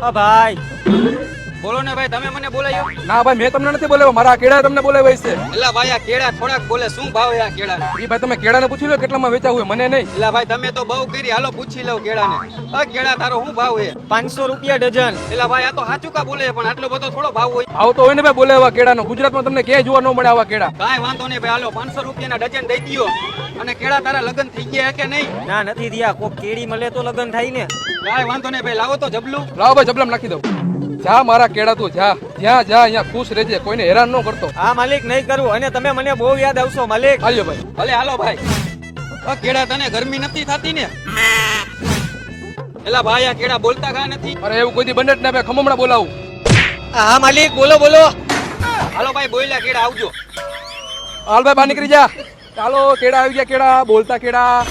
હા ભાઈ બોલો ને ભાઈ, તમે મને બોલાયો? ના ભાઈ મેં તમને નથી બોલાવ્યો, મારા કેળા તમને બોલાવ્યા છે. એલા ભાઈ, આ કેળા થોડાક બોલે, શું ભાવ છે આ કેળાના? એ ભાઈ તમે કેળાને પૂછી લો કેટલામાં વેચાવું હોય, મને નહીં. એલા ભાઈ, તમે તો બહુ કરી, હાલો પૂછી લઉં કેળાને. આ કેળા તારો શું ભાવ છે? 500 રૂપિયા ડઝન. એલા ભાઈ, આ તો સાચું કા બોલે, પણ આટલો બધો થોડો ભાવ હોય? આવતો હોય ને ભાઈ બોલાવ્યા કેળાનો, ગુજરાતમાં તમને ક્યાંય જોવા ન મળે આવા કેળા. કાંઈ વાંધો નહીં ભાઈ, હાલો 500 રૂપિયાના ડઝન દઈ દ્યો. અને કેળા તારા લગ્ન થઈ ગયા કે નહીં? ના નથી થયા, કોક કેળી મળે તો લગન થાય ને. કાંઈ વાંધો નહીં ભાઈ, લાવો તો જબલું. લાવો ભાઈ જબલામ નાખી દઉં. જા મારા કેળા તું જા, જ્યાં જા અહીંયા ખુશ રહેજે, કોઈને હેરાન ન કરતો. હા માલિક, નહીં કરું, અને તમે મને બહુ યાદ આવશો માલિક. હાલ્યો ભાઈ. ભલે હાલો ભાઈ. આ કેળા તને ગરમી નથી થતી ને? એલા ભાઈ, આ કેળા બોલતા કા નથી? અરે એવું કોઈ દી બને જ ના ભાઈ, ખમમણા બોલાવું. હા માલિક, બોલો બોલો. હાલો ભાઈ, બોલ્યા કેળા આવજો. હાલ ભાઈ બહાર નીકળી જા. ચાલો કેળા આવી ગયા, કેળા બોલતા કેળા.